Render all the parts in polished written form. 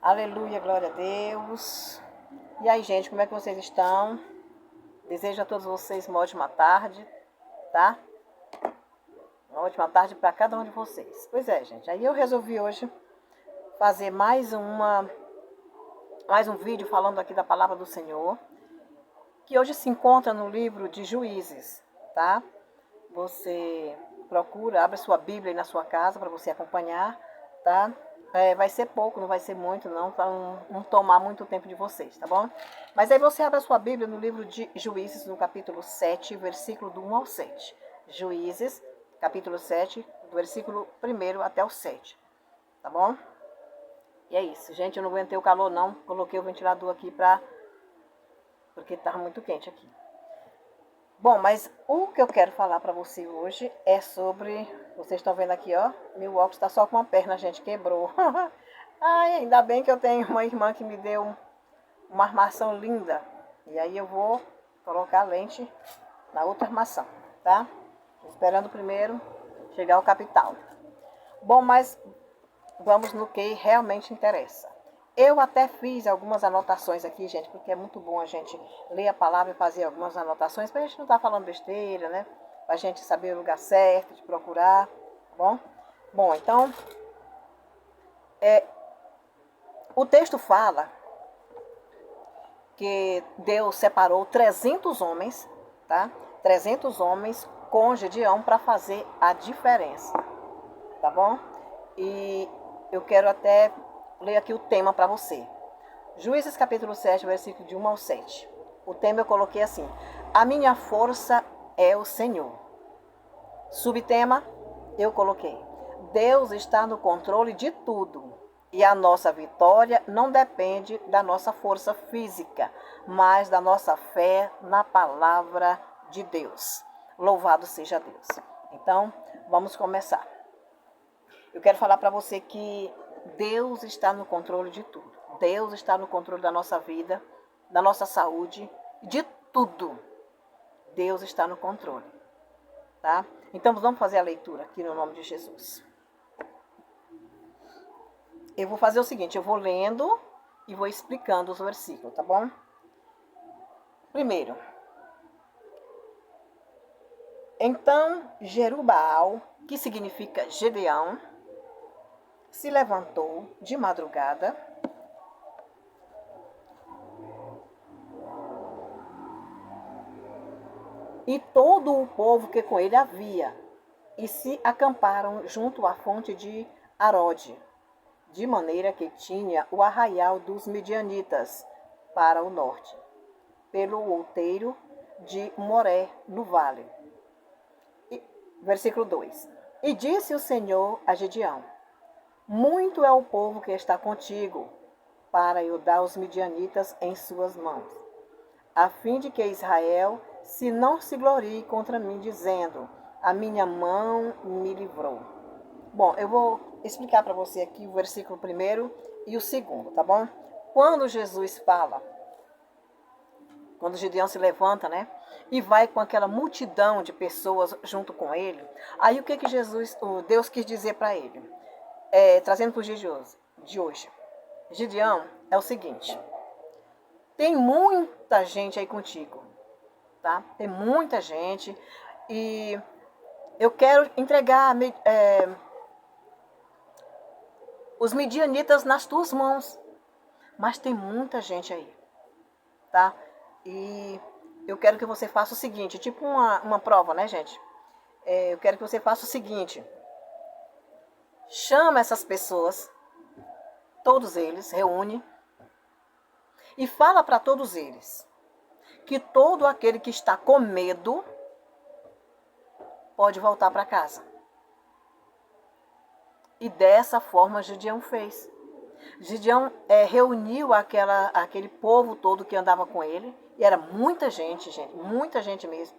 Aleluia, glória a Deus. E aí, gente, como é que vocês estão? Desejo a todos vocês uma ótima tarde, tá? Uma ótima tarde para cada um de vocês. Pois é, gente, aí eu resolvi hoje fazer mais um vídeo falando aqui da palavra do Senhor, que hoje se encontra no livro de Juízes, tá? Você procura, abre sua Bíblia aí na sua casa para você acompanhar, tá? Vai ser pouco, não vai ser muito não, para não tomar muito tempo de vocês, tá bom? Mas aí você abre a sua Bíblia no livro de Juízes, no capítulo 7, versículo do 1 ao 7. Juízes, capítulo 7, do versículo 1 até o 7, tá bom? E é isso, gente, eu não aguentei o calor não, coloquei o ventilador aqui porque estava muito quente aqui. Bom, mas o que eu quero falar para você hoje é sobre... Vocês estão vendo aqui, ó. Meu óculos está só com uma perna, gente. Quebrou. Ai, ainda bem que eu tenho uma irmã que me deu uma armação linda. E aí eu vou colocar a lente na outra armação, tá? Esperando primeiro chegar ao capital. Bom, mas vamos no que realmente interessa. Eu até fiz algumas anotações aqui, gente, porque é muito bom a gente ler a palavra e fazer algumas anotações, para a gente não estar falando besteira, né? Para a gente saber o lugar certo de procurar, tá bom? Bom, então, o texto fala que Deus separou 300 homens, tá? 300 homens com Gedeão para fazer a diferença, tá bom? E eu quero até ler aqui o tema para você. Juízes capítulo 7, versículo de 1 ao 7. O tema eu coloquei assim: a minha força é o Senhor. Subtema eu coloquei: Deus está no controle de tudo. E a nossa vitória não depende da nossa força física, mas da nossa fé na palavra de Deus. Louvado seja Deus. Então, vamos começar. Eu quero falar para você que Deus está no controle de tudo. Deus está no controle da nossa vida, da nossa saúde, de tudo. Deus está no controle, tá? Então vamos fazer a leitura aqui no nome de Jesus. Eu vou fazer o seguinte, eu vou lendo e vou explicando os versículos, tá bom? Primeiro. Então Jerubbaal, que significa Gedeão, se levantou de madrugada e todo o povo que com ele havia, e se acamparam junto à fonte de Arode, de maneira que tinha o arraial dos Midianitas para o norte, pelo outeiro de Moré, no vale. Versículo 2. E disse o Senhor a Gedeão: muito é o povo que está contigo, para eu dar os midianitas em suas mãos, a fim de que Israel não se glorie contra mim, dizendo: a minha mão me livrou. Bom, eu vou explicar para você aqui o versículo 1 e o 2, tá bom? Quando Jesus fala, quando Gedeão se levanta, né? E vai com aquela multidão de pessoas junto com ele, aí o que Deus quis dizer para ele? Trazendo para os dias de hoje. Gedeão, é o seguinte: tem muita gente aí contigo, tá? Tem muita gente e eu quero entregar os midianitas nas tuas mãos, mas tem muita gente aí, tá? E eu quero que você faça o seguinte, tipo uma prova, né, gente? Eu quero que você faça o seguinte: chama essas pessoas, todos eles, reúne, e fala para todos eles que todo aquele que está com medo pode voltar para casa. E dessa forma Gedeão fez. Gedeão reuniu aquele povo todo que andava com ele, e era muita gente, muita gente mesmo.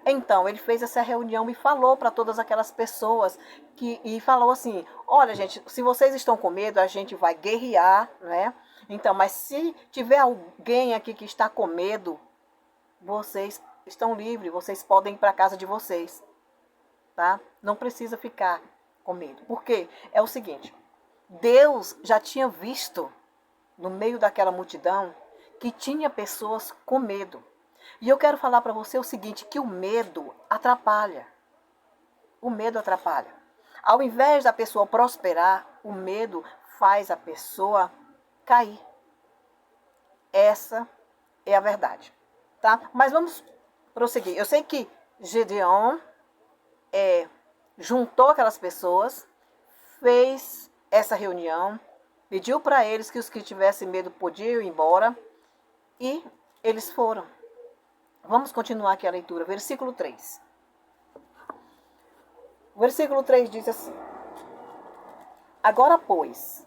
Então, ele fez essa reunião e falou para todas aquelas pessoas, e falou assim: olha, gente, se vocês estão com medo, a gente vai guerrear, né? Então, mas se tiver alguém aqui que está com medo, vocês estão livres, vocês podem ir para a casa de vocês, tá? Não precisa ficar com medo. Por quê? É o seguinte: Deus já tinha visto no meio daquela multidão que tinha pessoas com medo. E eu quero falar para você o seguinte, que o medo atrapalha. O medo atrapalha. Ao invés da pessoa prosperar, o medo faz a pessoa cair. Essa é a verdade, tá? Mas vamos prosseguir. Eu sei que Gedeão juntou aquelas pessoas, fez essa reunião, pediu para eles que os que tivessem medo podiam ir embora e eles foram. Vamos continuar aqui a leitura, versículo 3. O versículo 3 diz assim: Agora, pois,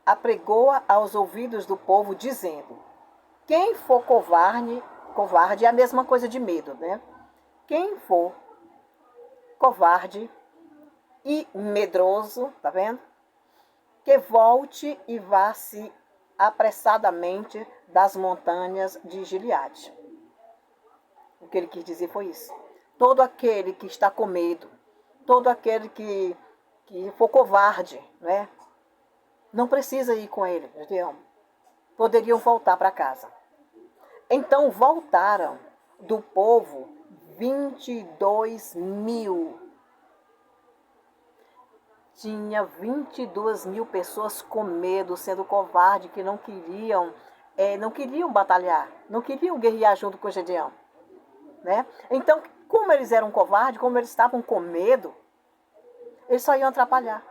apregou-a aos ouvidos do povo, dizendo: Quem for covarde é a mesma coisa de medo, né? Quem for covarde e medroso, tá vendo? Que volte e vá-se apressadamente das montanhas de Gileade. O que ele quis dizer foi isso. Todo aquele que está com medo, todo aquele que for covarde, né? Não precisa ir com ele, Gideão. Poderiam voltar para casa. Então voltaram do povo 22 mil. Tinha 22 mil pessoas com medo, sendo covarde, que não queriam batalhar, não queriam guerrear junto com Gedeão. Né? Então, como eles eram covardes, como eles estavam com medo, eles só iam atrapalhar.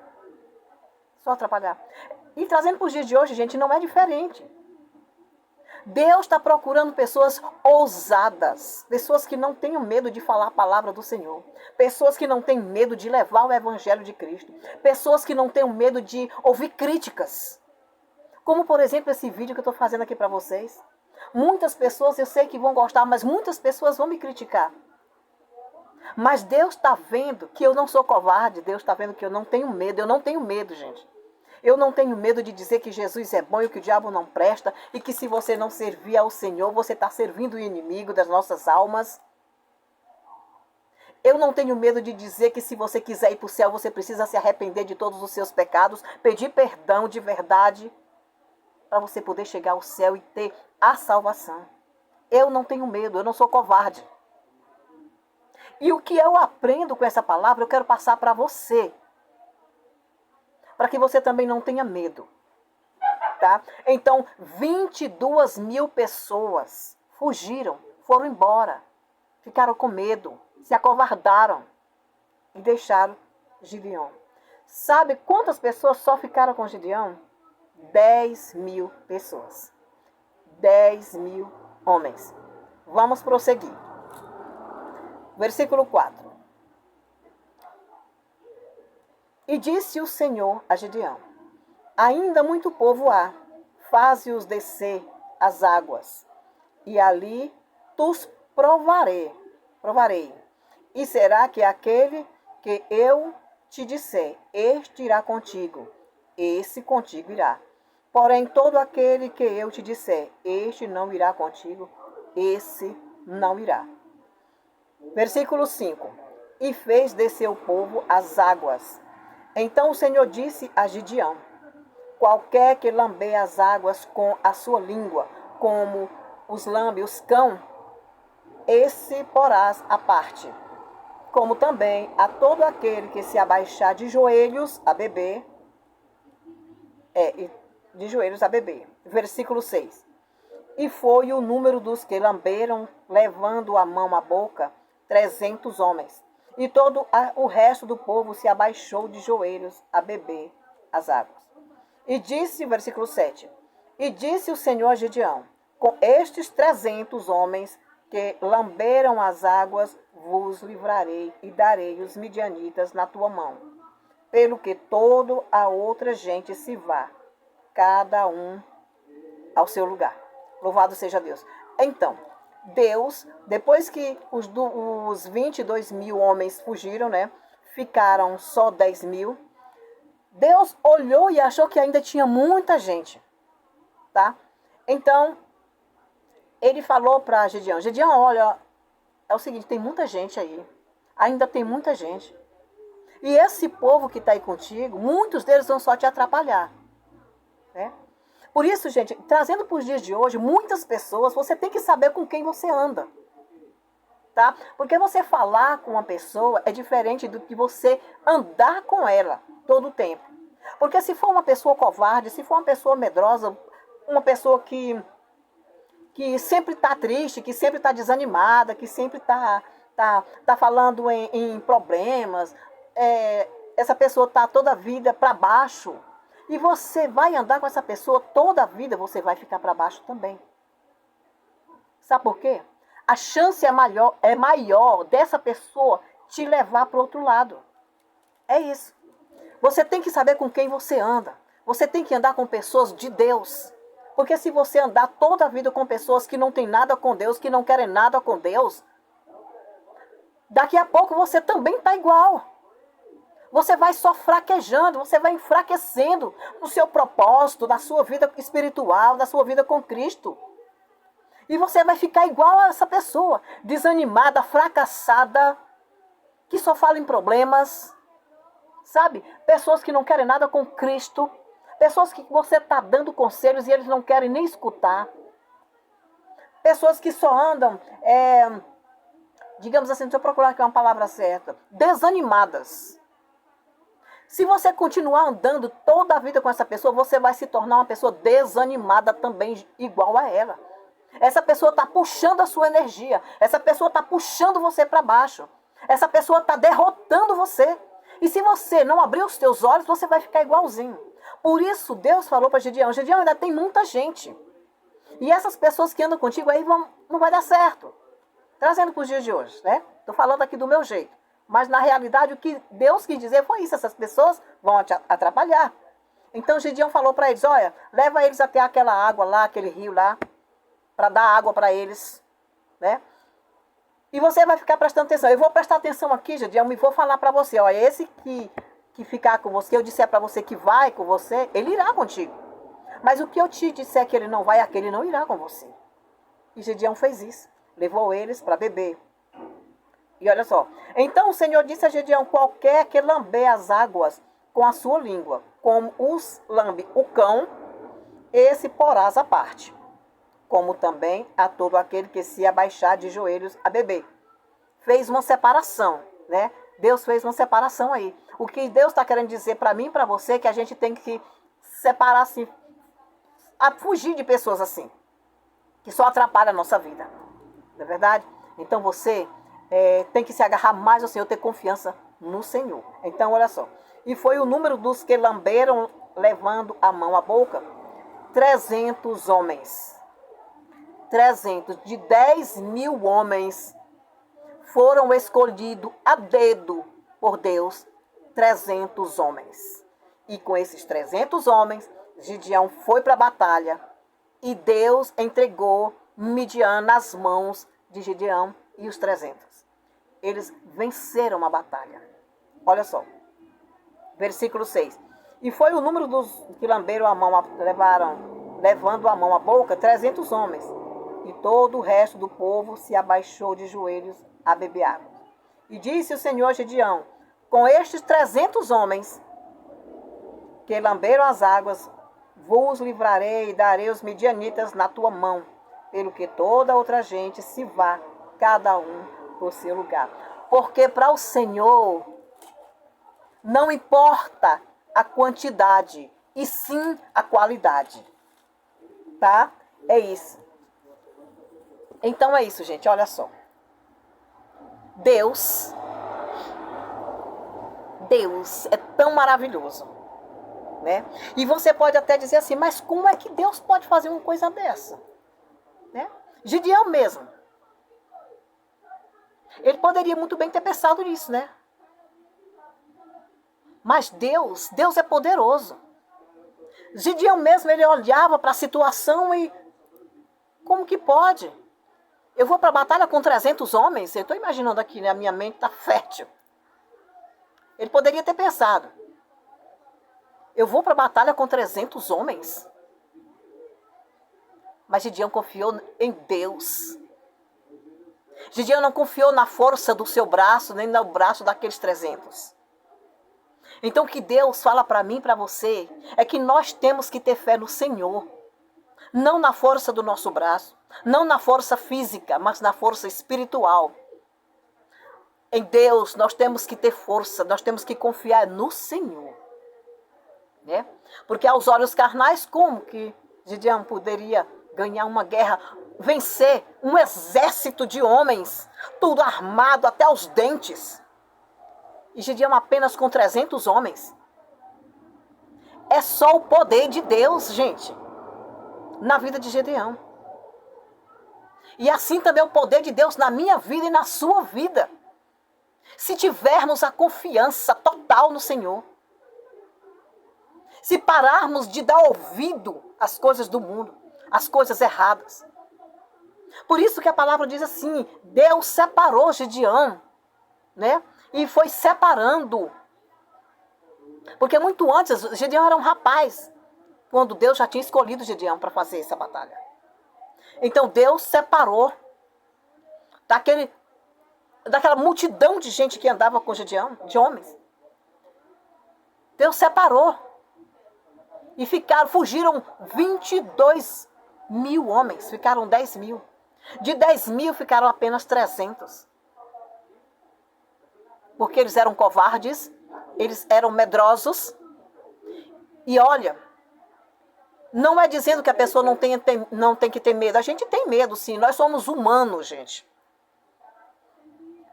Só atrapalhar. E trazendo para os dias de hoje, gente, não é diferente. Deus está procurando pessoas ousadas, pessoas que não tenham medo de falar a palavra do Senhor, pessoas que não têm medo de levar o evangelho de Cristo, pessoas que não tenham medo de ouvir críticas, como por exemplo esse vídeo que eu estou fazendo aqui para vocês. Muitas pessoas eu sei que vão gostar, mas muitas pessoas vão me criticar. Mas Deus está vendo que eu não sou covarde, Deus está vendo que eu não tenho medo, gente. Eu não tenho medo de dizer que Jesus é bom e que o diabo não presta e que se você não servir ao Senhor, você está servindo o inimigo das nossas almas. Eu não tenho medo de dizer que se você quiser ir para o céu, você precisa se arrepender de todos os seus pecados, pedir perdão de verdade, para você poder chegar ao céu e ter a salvação. Eu não tenho medo, eu não sou covarde. E o que eu aprendo com essa palavra, eu quero passar para você. Para que você também não tenha medo. Tá? Então, 22 mil pessoas fugiram, foram embora. Ficaram com medo, se acovardaram e deixaram Gideão. Sabe quantas pessoas só ficaram com Gideão? 10 mil pessoas. 10 mil homens. Vamos prosseguir. Versículo 4. E disse o Senhor a Gideão: Ainda muito povo há, faze-os descer as águas, e ali tus provarei. E será que aquele que eu te disser, este irá contigo, esse contigo irá. Porém, todo aquele que eu te disser, este não irá contigo, esse não irá. Versículo 5. E fez descer o povo as águas. Então o Senhor disse a Gideão: Qualquer que lamber as águas com a sua língua, como os lambe os cão, esse porás à parte. Como também a todo aquele que se abaixar de joelhos a beber, de joelhos a beber. Versículo 6. E foi o número dos que lamberam, levando a mão à boca, 300 homens. E todo o resto do povo se abaixou de joelhos a beber as águas. E disse, versículo 7, e disse o Senhor a Gideão: Com estes 300 homens que lamberam as águas, vos livrarei e darei os midianitas na tua mão, pelo que toda a outra gente se vá, cada um ao seu lugar. Louvado seja Deus. Então, Deus, depois que os 22 mil homens fugiram, né? Ficaram só 10 mil. Deus olhou e achou que ainda tinha muita gente, tá? Então, ele falou para Gideão: Gideão, olha, é o seguinte, tem muita gente aí. Ainda tem muita gente. E esse povo que está aí contigo, muitos deles vão só te atrapalhar, né? Por isso, gente, trazendo para os dias de hoje, muitas pessoas, você tem que saber com quem você anda. Tá? Porque você falar com uma pessoa é diferente do que você andar com ela todo o tempo. Porque se for uma pessoa covarde, se for uma pessoa medrosa, uma pessoa que sempre está triste, que sempre está desanimada, que sempre tá falando em problemas, essa pessoa está toda a vida para baixo. E você vai andar com essa pessoa toda a vida, você vai ficar para baixo também. Sabe por quê? A chance é maior dessa pessoa te levar para o outro lado. É isso. Você tem que saber com quem você anda. Você tem que andar com pessoas de Deus. Porque se você andar toda a vida com pessoas que não têm nada com Deus, que não querem nada com Deus, daqui a pouco você também está igual. Você vai só fraquejando, você vai enfraquecendo no seu propósito, na sua vida espiritual, na sua vida com Cristo. E você vai ficar igual a essa pessoa, desanimada, fracassada, que só fala em problemas, sabe? Pessoas que não querem nada com Cristo, pessoas que você está dando conselhos e eles não querem nem escutar. Pessoas que só andam, digamos assim, deixa eu procurar aqui uma palavra certa, desanimadas. Se você continuar andando toda a vida com essa pessoa, você vai se tornar uma pessoa desanimada também, igual a ela. Essa pessoa está puxando a sua energia. Essa pessoa está puxando você para baixo. Essa pessoa está derrotando você. E se você não abrir os teus olhos, você vai ficar igualzinho. Por isso, Deus falou para Gideão, Gideão, ainda tem muita gente. E essas pessoas que andam contigo aí não vai dar certo. Trazendo para os dias de hoje, né? Estou falando aqui do meu jeito. Mas, na realidade, o que Deus quis dizer foi isso. Essas pessoas vão te atrapalhar. Então, Gideão falou para eles, olha, leva eles até aquela água lá, aquele rio lá, para dar água para eles, né? E você vai ficar prestando atenção. Eu vou prestar atenção aqui, Gideão, e vou falar para você, olha, esse que ficar com você, eu disser para você que vai com você, ele irá contigo. Mas o que eu te disser que ele não vai, aquele não irá com você. E Gideão fez isso. Levou eles para beber. E olha só. Então o Senhor disse a Gideão, qualquer que lamber as águas com a sua língua, como os lambe o cão, esse porás à parte. Como também a todo aquele que se abaixar de joelhos a beber. Fez uma separação, né? Deus fez uma separação aí. O que Deus está querendo dizer para mim e para você é que a gente tem que separar assim, a fugir de pessoas assim, que só atrapalham a nossa vida. Não é verdade? Então você tem que se agarrar mais ao Senhor, ter confiança no Senhor. Então olha só. E foi o número dos que lamberam, levando a mão à boca, 300 homens. 300, de 10.000 homens foram escolhidos a dedo por Deus, 300 homens. E com esses 300 homens, Gideão foi para a batalha e Deus entregou Midian nas mãos de Gideão e os 300. Eles venceram a batalha. Olha só, versículo 6. E foi o número dos que lamberam a mão, levando a mão à boca, 300 homens. E todo o resto do povo se abaixou de joelhos a beber água. E disse o Senhor a Gideão, com estes 300 homens que lamberam as águas, vos livrarei e darei os midianitas na tua mão, pelo que toda outra gente se vá, cada um por seu lugar. Porque para o Senhor não importa a quantidade, e sim a qualidade. Tá? É isso. Então é isso, gente, olha só. Deus é tão maravilhoso, né? E você pode até dizer assim, mas como é que Deus pode fazer uma coisa dessa? Né? Gideão mesmo. Ele poderia muito bem ter pensado nisso, né? Mas Deus é poderoso. Gideão mesmo, ele olhava para a situação e como que pode? Eu vou para a batalha com 300 homens? Eu estou imaginando aqui, né? A minha mente está fértil. Ele poderia ter pensado. Eu vou para a batalha com 300 homens? Mas Gideão confiou em Deus. Gideão não confiou na força do seu braço, nem no braço daqueles 300. Então o que Deus fala para mim e para você é que nós temos que ter fé no Senhor. Não na força do nosso braço, não na força física, mas na força espiritual. Em Deus nós temos que ter força, nós temos que confiar no Senhor. Né? Porque aos olhos carnais, como que Gideão poderia ganhar uma guerra, vencer um exército de homens, tudo armado até os dentes? E Gideão apenas com 300 homens. É só o poder de Deus, gente, na vida de Gideão. E assim também o poder de Deus na minha vida e na sua vida. Se tivermos a confiança total no Senhor. Se pararmos de dar ouvido às coisas do mundo, às coisas erradas. Por isso que a palavra diz assim, Deus separou Gideão, né? E foi separando. Porque muito antes, Gideão era um rapaz, quando Deus já tinha escolhido Gideão para fazer essa batalha. Então Deus separou daquela multidão de gente que andava com Gideão, de homens. Deus separou. E fugiram 22 mil homens, ficaram 10 mil. De 10 mil ficaram apenas 300. Porque eles eram covardes, eles eram medrosos. E olha, não é dizendo que a pessoa não tem que ter medo. A gente tem medo, sim. Nós somos humanos, gente.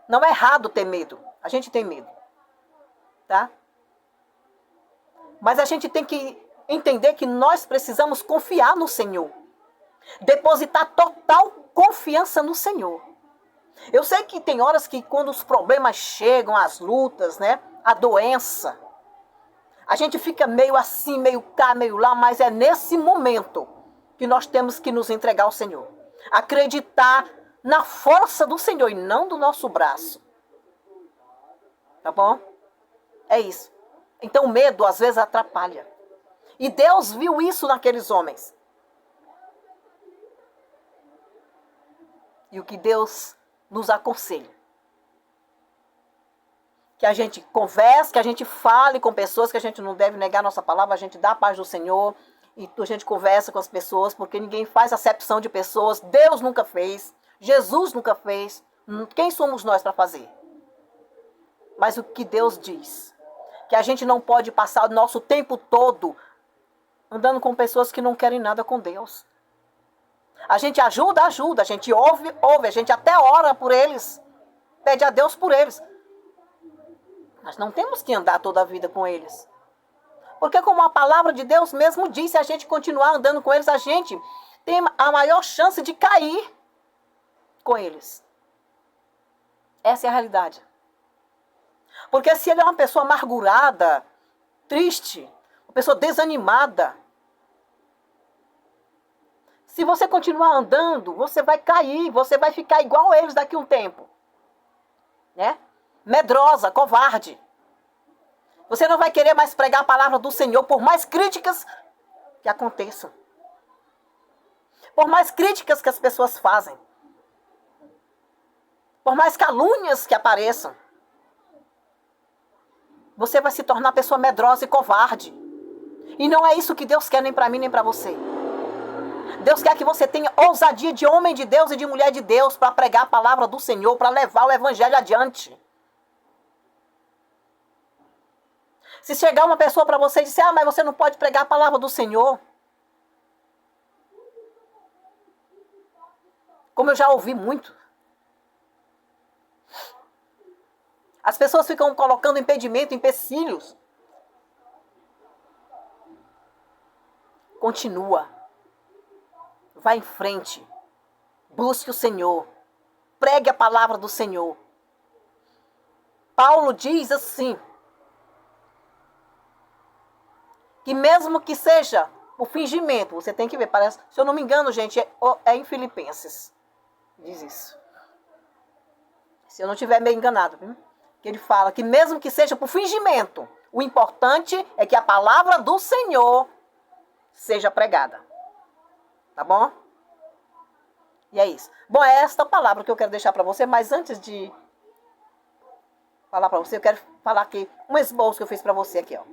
Não é errado ter medo. A gente tem medo. Tá? Mas a gente tem que entender que nós precisamos confiar no Senhor. Depositar total confiança no Senhor. Eu sei que tem horas que quando os problemas chegam, as lutas, né? A doença, a gente fica meio assim, meio cá, meio lá, mas é nesse momento que nós temos que nos entregar ao Senhor. Acreditar na força do Senhor e não do nosso braço. Tá bom? É isso. Então o medo às vezes atrapalha. E Deus viu isso naqueles homens. E o que Deus nos aconselha? Que a gente converse, que a gente fale com pessoas, que a gente não deve negar nossa palavra, a gente dá a paz do Senhor, e a gente conversa com as pessoas, porque ninguém faz acepção de pessoas, Deus nunca fez, Jesus nunca fez, quem somos nós para fazer? Mas o que Deus diz? Que a gente não pode passar o nosso tempo todo andando com pessoas que não querem nada com Deus. A gente ajuda, a gente ouve, a gente até ora por eles, pede a Deus por eles. Mas não temos que andar toda a vida com eles. Porque como a palavra de Deus mesmo diz, se a gente continuar andando com eles, a gente tem a maior chance de cair com eles. Essa é a realidade. Porque se ele é uma pessoa amargurada, triste, uma pessoa desanimada, se você continuar andando, você vai cair, você vai ficar igual a eles daqui a um tempo. Né? Medrosa, covarde. Você não vai querer mais pregar a palavra do Senhor, por mais críticas que aconteçam. Por mais críticas que as pessoas fazem. Por mais calúnias que apareçam. Você vai se tornar pessoa medrosa e covarde. E não é isso que Deus quer nem para mim, nem para você. Deus quer que você tenha ousadia de homem de Deus e de mulher de Deus para pregar a palavra do Senhor, para levar o evangelho adiante. Se chegar uma pessoa para você e disser, mas você não pode pregar a palavra do Senhor. Como eu já ouvi muito. As pessoas ficam colocando impedimento, empecilhos. Continua. Vá em frente. Busque o Senhor. Pregue a palavra do Senhor. Paulo diz assim, que mesmo que seja o fingimento, você tem que ver, parece, se eu não me engano, gente, é em Filipenses. Diz isso. Se eu não estiver meio enganado, viu? Que ele fala que mesmo que seja por fingimento, o importante é que a palavra do Senhor seja pregada. Tá bom? E é isso. Bom, é esta palavra que eu quero deixar para você, mas antes de falar para você, eu quero falar aqui um esboço que eu fiz para você aqui, ó.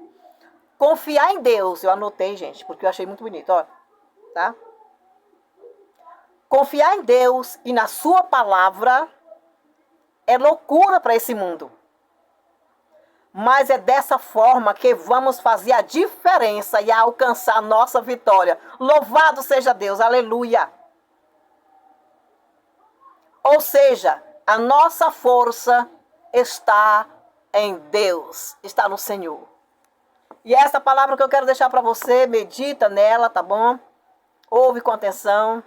Confiar em Deus, eu anotei, gente, porque eu achei muito bonito, ó, tá? Confiar em Deus e na sua palavra é loucura para esse mundo. Mas é dessa forma que vamos fazer a diferença e alcançar a nossa vitória. Louvado seja Deus, aleluia. Ou seja, a nossa força está em Deus, está no Senhor. E essa palavra que eu quero deixar para você, medita nela, tá bom? Ouve com atenção.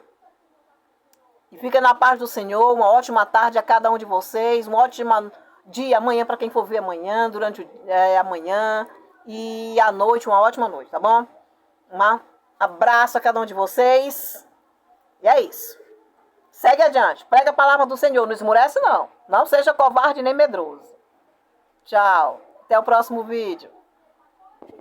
E fica na paz do Senhor. Uma ótima tarde a cada um de vocês. Um ótimo dia amanhã para quem for ver amanhã, durante amanhã. E à noite, uma ótima noite, tá bom? Um abraço a cada um de vocês. E é isso. Segue adiante. Prega a palavra do Senhor. Não esmurece, não. Não seja covarde nem medroso. Tchau. Até o próximo vídeo.